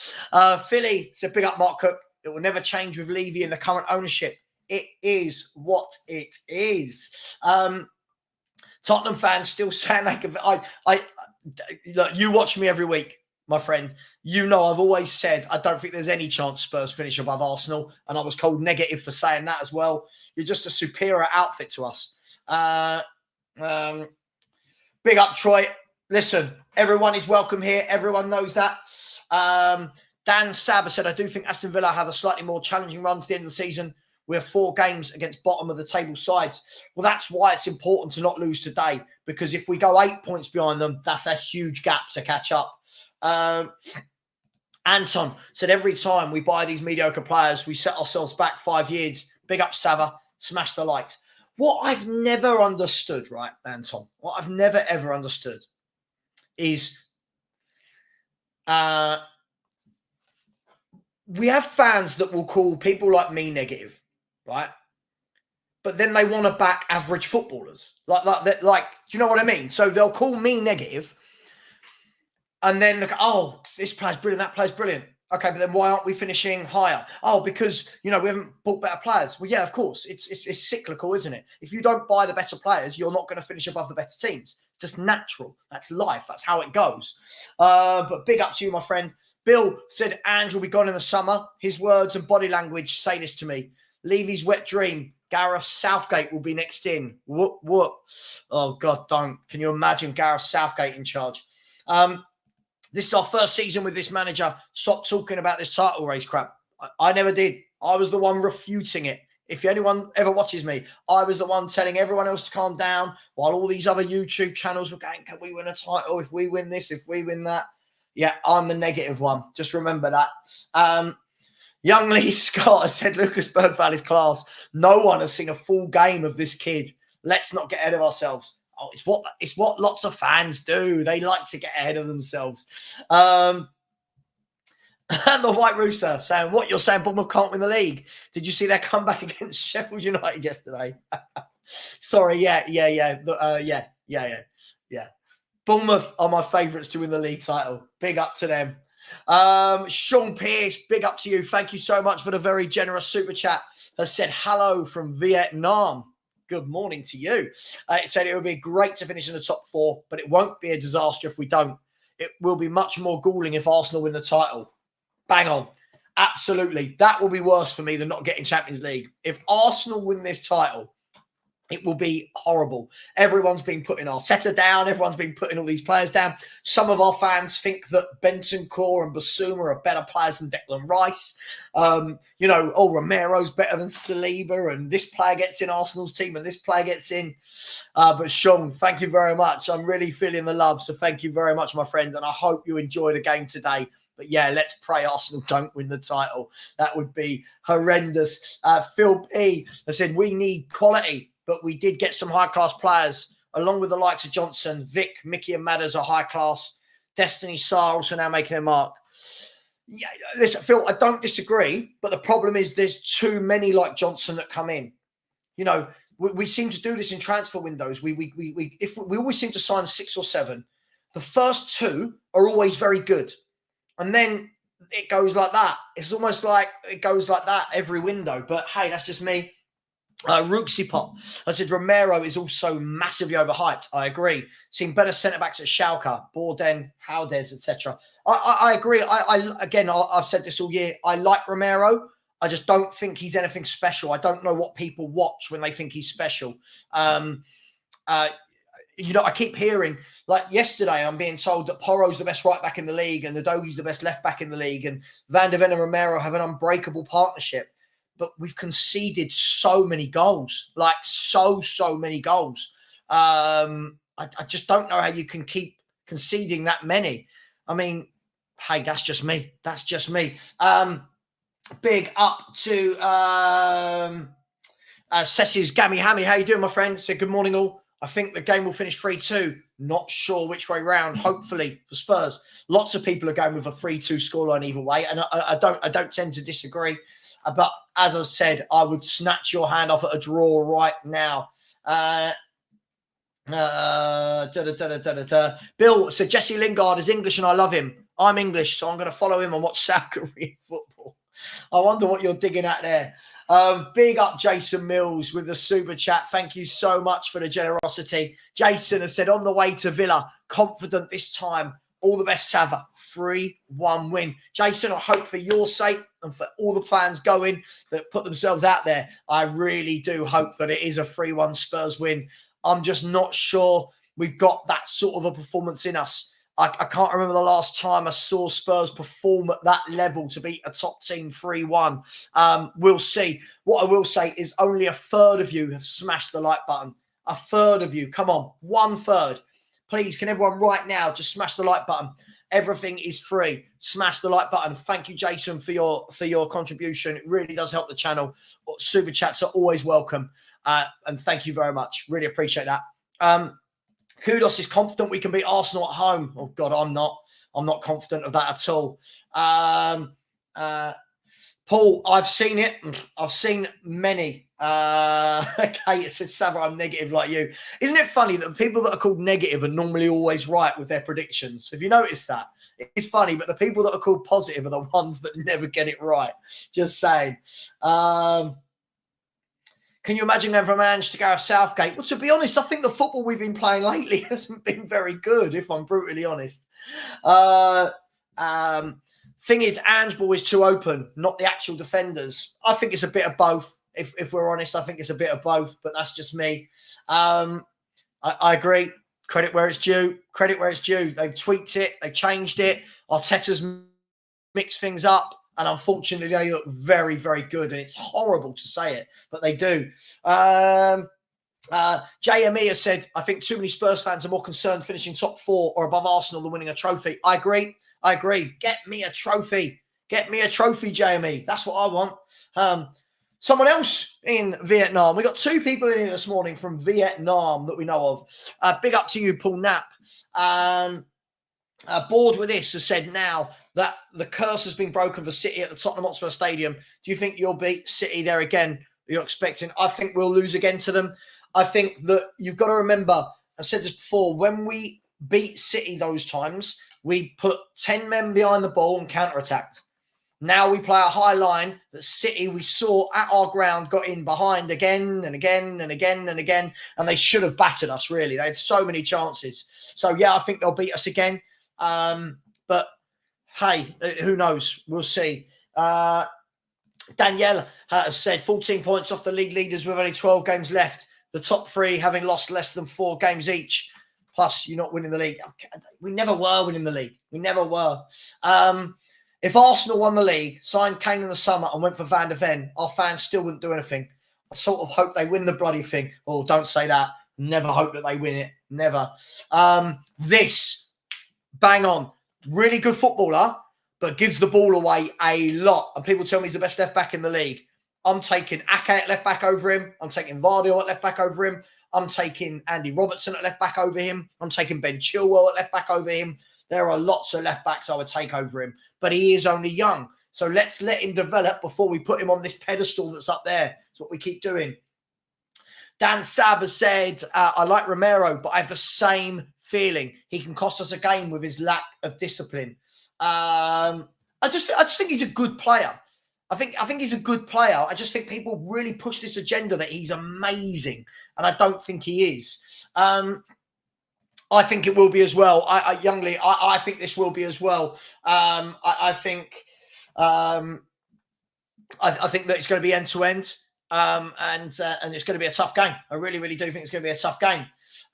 Philly said big up, Mark Cook. It will never change with Levy and the current ownership. It is what it is. Tottenham fans still saying they can. Look, you watch me every week. my friend, you know I've always said I don't think there's any chance Spurs finish above Arsenal, and I was called negative for saying that as well. You're just a superior outfit to us. Big up, Troy. Listen, everyone is welcome here. Everyone knows that. Dan Savva said, I do think Aston Villa have a slightly more challenging run to the end of the season. We have 4 games against bottom of the table sides. Well, that's why it's important to not lose today, because if we go 8 points behind them, that's a huge gap to catch up. Anton said, every time we buy these mediocre players, we set ourselves back 5 years. Big up, Savva. Smash the likes. What I've never understood, right, Anton, what I've never, ever understood is we have fans that will call people like me negative, right? But then they want to back average footballers. Like, do you know what I mean? So they'll call me negative and then look, oh, this player's brilliant, that player's brilliant. Okay, but then why aren't we finishing higher? Oh, because, we haven't bought better players. Well, yeah, of course. It's cyclical, isn't it? If you don't buy the better players, you're not going to finish above the better teams. It's just natural. That's life. That's how it goes. But big up to you, my friend. Bill said, Ange will be gone in the summer. His words and body language say this to me. Levy's wet dream. Gareth Southgate will be next in. Whoop. Oh, God, don't. Can you imagine Gareth Southgate in charge? This is our first season with this manager. Stop talking about this title race crap. I never did. I was the one refuting it. If anyone ever watches me, I was the one telling everyone else to calm down while all these other YouTube channels were going, can we win a title? If we win this, if we win that. Yeah, I'm the negative one. Just remember that. Young Lee Scott has said Lucas Bergvall is class. No one has seen a full game of this kid. Let's not get ahead of ourselves. Oh, it's what lots of fans do. They like to get ahead of themselves. And the White Rooster saying, what you're saying, Bournemouth can't win the league. Did you see their comeback against Sheffield United yesterday? Sorry, yeah. Bournemouth are my favourites to win the league title. Big up to them. Sean Pierce, big up to you. Thank you so much for the very generous super chat. Has said hello from Vietnam. Good morning to you. It said it would be great to finish in the top 4, but it won't be a disaster if we don't. It will be much more galling if Arsenal win the title. Bang on. Absolutely. That will be worse for me than not getting Champions League. If Arsenal win this title, it will be horrible. Everyone's been putting Arteta down. Everyone's been putting all these players down. Some of our fans think that Bentancur and Basuma are better players than Declan Rice. Romero's better than Saliba, and this player gets in Arsenal's team and this player gets in. But Sean, thank you very much. I'm really feeling the love. So thank you very much, my friend. And I hope you enjoy the game today. But yeah, let's pray Arsenal don't win the title. That would be horrendous. Phil P has said, we need quality, but we did get some high-class players, along with the likes of Johnson, Vic, Mickey and Madders are high-class. Destiny Sarr also now making their mark. Yeah, listen, Phil, I don't disagree, but the problem is there's too many like Johnson that come in. We seem to do this in transfer windows. We always seem to sign 6 or 7. The first 2 are always very good. And then it goes like that. It's almost like it goes like that every window. But hey, that's just me. Rooksy Pop. I said Romero is also massively overhyped. I agree. Seen better centre-backs at Schalke, Borden, Haldez, etc. I agree. I've said this all year. I like Romero. I just don't think he's anything special. I don't know what people watch when they think he's special. I keep hearing, like yesterday, I'm being told that Porro's the best right back in the league and Udogi's the best left back in the league and Van der Ven and Romero have an unbreakable partnership. But we've conceded so many goals, like so many goals. I just don't know how you can keep conceding that many. I mean, hey, that's just me. That's just me. Big up to Ceci's Gammy Hammy. How you doing, my friend? Said good morning, all. I think the game will finish 3-2. Not sure which way round. Hopefully for Spurs. Lots of people are going with a 3-2 scoreline either way, and I don't tend to disagree. But as I've said, I would snatch your hand off at a draw right now. Bill said Jesse Lingard is English and I love him. I'm English, so I'm going to follow him and watch South Korean football. I wonder what you're digging at there. Big up Jason Mills with the super chat. Thank you so much for the generosity. Jason has said on the way to Villa, confident this time All the best, Savva. 3-1 win. Jason, I hope for your sake and for all the plans going that put themselves out there, I really do hope that it is a 3-1 Spurs win. I'm just not sure we've got that sort of a performance in us. I can't remember the last time I saw Spurs perform at that level to beat a top team 3-1. We'll see. What I will say is only a third of you have smashed the like button. A third of you. Come on. 1/3. Please, can everyone right now just smash the like button? Everything is free. Smash the like button. Thank you, Jason, for your contribution. It really does help the channel. Super chats are always welcome. And thank you very much. Really appreciate that. Kudos is confident we can beat Arsenal at home. Oh, God, I'm not. I'm not confident of that at all. Paul, I've seen it. I've seen many. Okay, it says, Savva, I'm negative like you. Isn't it funny that the people that are called negative are normally always right with their predictions? Have you noticed that? It's funny, but the people that are called positive are the ones that never get it right. Just saying. Can you imagine going from Ange to Gareth Southgate? Well, to be honest, I think the football we've been playing lately hasn't been very good, if I'm brutally honest. Thing is, Ange ball is too open, not the actual defenders. I think it's a bit of both. If we're honest, I think it's a bit of both, but that's just me. I agree. Credit where it's due. Credit where it's due. They've tweaked it. They changed it. Arteta's mixed things up. And unfortunately, they look very, very good. And it's horrible to say it, but they do. JME has said, I think too many Spurs fans are more concerned finishing top 4 or above Arsenal than winning a trophy. I agree. I agree. Get me a trophy. Get me a trophy, JME. That's what I want. Someone else in Vietnam. We got 2 people in here this morning from Vietnam that we know of. Big up to you, Paul Knapp. Bored with this has said now that the curse has been broken for City at the Tottenham Hotspur Stadium. Do you think you'll beat City there again? You're expecting? I think we'll lose again to them. I think that you've got to remember, I said this before, when we beat City those times, we put 10 men behind the ball and counter-attacked. Now we play a high line that City we saw at our ground got in behind again and again and again and again, and they should have battered us, really. They had so many chances. So, yeah, I think they'll beat us again. But, hey, who knows? We'll see. Danielle has said 14 points off the league leaders with only 12 games left. The top 3 having lost less than 4 games each. Plus, you're not winning the league. We never were winning the league. We never were. If Arsenal won the league, signed Kane in the summer and went for Van der Ven, our fans still wouldn't do anything. I sort of hope they win the bloody thing. Oh, don't say that. Never hope that they win it. Never. This, bang on. Really good footballer, but gives the ball away a lot. And people tell me he's the best left back in the league. I'm taking Ake at left back over him. I'm taking Vardy at left back over him. I'm taking Andy Robertson at left back over him. I'm taking Ben Chilwell at left back over him. There are lots of left backs I would take over him, but he is only young. So let's let him develop before we put him on this pedestal that's up there. That's what we keep doing. Dan Sabb has said, I like Romero, but I have the same feeling. He can cost us a game with his lack of discipline. I just think he's a good player. I think he's a good player. I just think people really push this agenda that he's amazing, and I don't think he is. I think it will be as well. I think this will be as well. I think that it's going to be end to end, and it's going to be a tough game. I really, really do think it's going to be a tough game.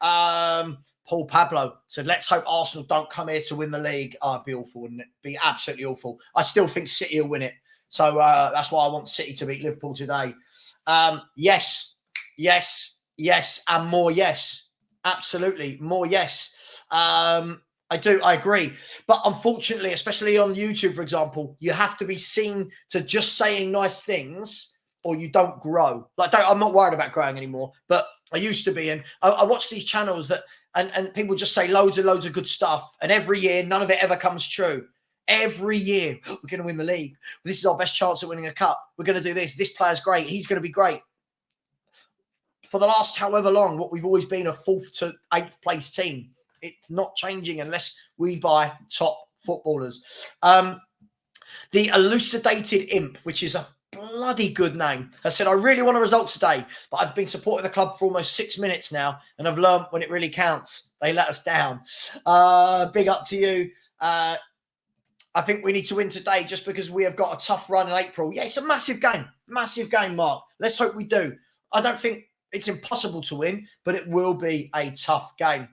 Paul Pablo said, "Let's hope Arsenal don't come here to win the league." Oh, it'd be awful, wouldn't it? Be absolutely awful. I still think City will win it, so that's why I want City to beat Liverpool today. Yes, and more yes. Absolutely. More yes. I agree. But unfortunately, especially on YouTube, for example, you have to be seen to just saying nice things or you don't grow. I'm not worried about growing anymore, but I used to be. And I watch these channels and people just say loads and loads of good stuff. And every year, none of it ever comes true. Every year, we're going to win the league. This is our best chance at winning a cup. We're going to do this. This player's great. He's going to be great. For the last however long, what we've always been a 4th to 8th place team. It's not changing unless we buy top footballers. The Elucidated Imp, which is a bloody good name, has said, I really want a result today, but I've been supporting the club for almost 6 minutes now, and I've learned when it really counts, they let us down. Big up to you. I think we need to win today just because we have got a tough run in April. Yeah, it's a massive game, Mark. Let's hope we do. I don't think it's impossible to win, but it will be a tough game.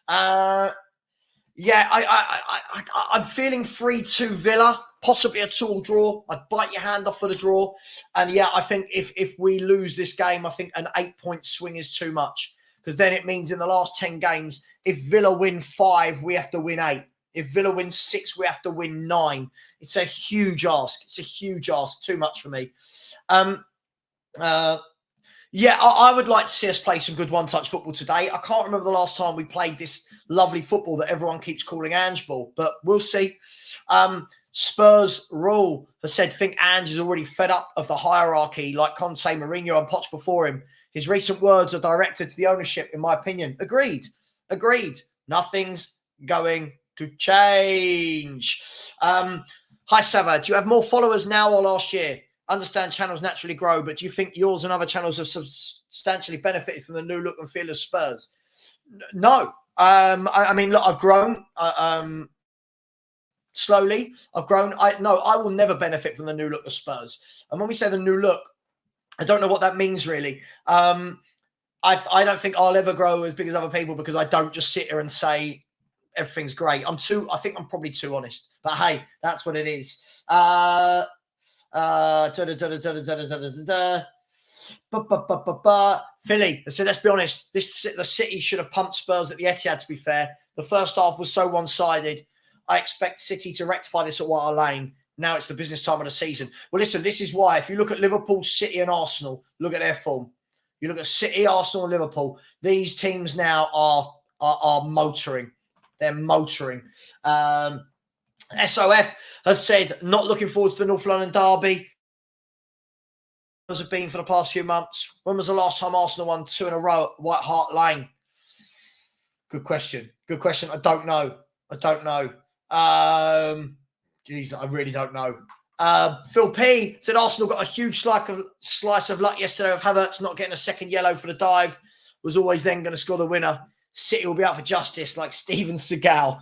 I'm feeling 3-2 Villa, possibly a 2-2 draw. I'd bite your hand off for the draw. And yeah, I think if we lose this game, I think an 8-point swing is too much, because then it means in the last 10 games, if Villa win 5, we have to win 8. If Villa wins 6, we have to win 9. It's a huge ask. Too much for me. I would like to see us play some good one-touch football today. I can't remember the last time we played this lovely football that everyone keeps calling Ange ball, but we'll see. Spurs Rule has said, think Ange is already fed up of the hierarchy like Conte, Mourinho and Poch before him. His recent words are directed to the ownership, in my opinion. Agreed. Nothing's going to change. Hi, Savva. Do you have more followers now or last year? Understand channels naturally grow, but do you think yours and other channels have substantially benefited from the new look and feel of Spurs? No. I mean, look, I've grown slowly. I will never benefit from the new look of Spurs. And when we say the new look, I don't know what that means really. I don't think I'll ever grow as big as other people, because I don't just sit here and say everything's great. I think I'm probably too honest, but hey, that's what it is. Philly. So let's be honest. The City should have pumped Spurs at the Etihad, to be fair. The first half was so one-sided. I expect City to rectify this at White Hart Lane. Now it's the business time of the season. Well, listen, this is why. If you look at Liverpool, City and Arsenal, look at their form. You look at City, Arsenal and Liverpool. These teams now are motoring. They're motoring. SOF has said, not looking forward to the North London derby. As have been for the past few months. When was the last time Arsenal won 2 in a row at White Hart Lane? Good question. I don't know. I really don't know. Phil P said Arsenal got a huge slice of luck yesterday with Havertz not getting a second yellow for the dive. Was always then going to score the winner. City will be out for justice like Steven Seagal.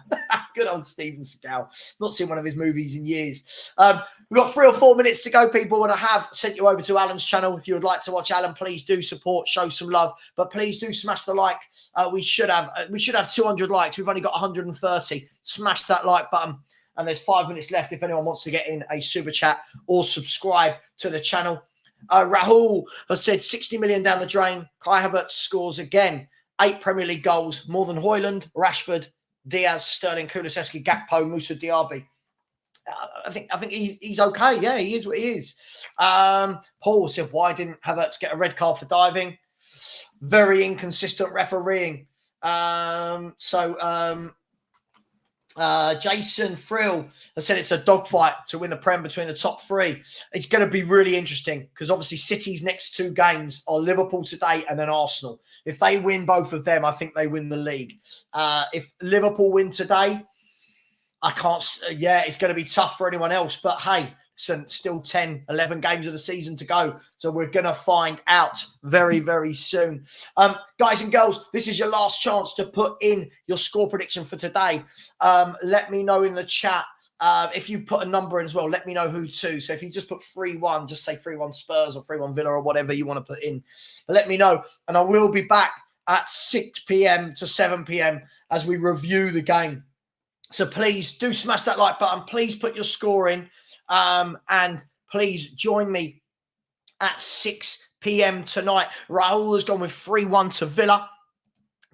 Good old Steven Seagal. Not seen one of his movies in years. We've got 3 or 4 minutes to go, people, and I have sent you over to Alan's channel. If you would like to watch Alan, please do support, show some love, but please do smash the like. We should have 200 likes. We've only got 130. Smash that like button. And there's 5 minutes left if anyone wants to get in a super chat or subscribe to the channel. Rahul has said 60 million down the drain. Kai Havertz scores again. 8 Premier League goals, more than Højlund, Rashford, Diaz, Sterling, Kulusevski, Gakpo, Moussa Diaby. I think he's okay. Yeah, he is what he is. Paul said, why didn't Havertz get a red card for diving? Very inconsistent refereeing. Jason Frill has said it's a dogfight to win the Prem between the top 3. It's going to be really interesting because obviously City's next 2 games are Liverpool today and then Arsenal. If they win both of them, I think they win the league. If Liverpool win today, it's going to be tough for anyone else. But hey, still 10, 11 games of the season to go. So we're going to find out very, very soon. Guys and girls, this is your last chance to put in your score prediction for today. Let me know in the chat. If you put a number in as well, let me know who to. So if you just put 3-1, just say 3-1 Spurs or 3-1 Villa or whatever you want to put in. But let me know. And I will be back at 6 p.m. to 7 p.m. as we review the game. So please do smash that like button. Please put your score in. And please join me at 6 p.m. tonight. Raul has gone with 3-1 to Villa.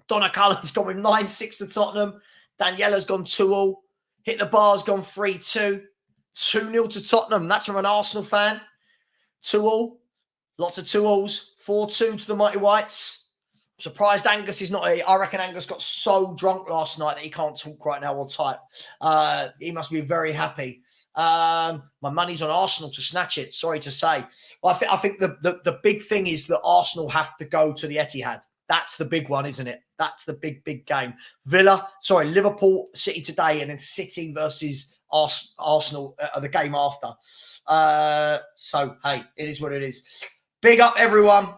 Donna Cullen's gone with 9-6 to Tottenham. Daniela's gone 2-2. Hit the bar's gone 3-2. 2-0 to Tottenham. That's from an Arsenal fan. 2-2. Lots of 2-2s. 4-2 to the Mighty Whites. Surprised Angus is not here. I reckon Angus got so drunk last night that he can't talk right now or type. He must be very happy. My money's on Arsenal to snatch it. Sorry to say. Well, I think the big thing is that Arsenal have to go to the Etihad. That's the big one, isn't it? That's the big game. Liverpool, City today, and then City versus Arsenal the game after. So, hey, it is what it is. Big up, everyone.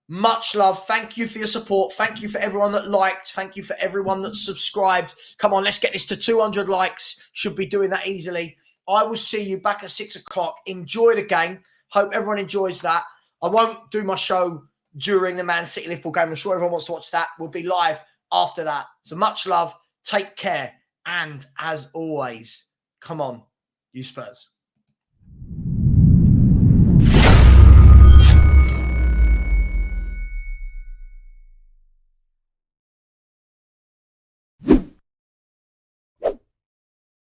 Much love. Thank you for your support. Thank you for everyone that liked. Thank you for everyone that subscribed. Come on, let's get this to 200 likes. Should be doing that easily. I will see you back at 6 o'clock. Enjoy the game. Hope everyone enjoys that. I won't do my show during the Man City Liverpool game. I'm sure everyone wants to watch that. We'll be live after that. So much love. Take care. And as always, come on, you Spurs.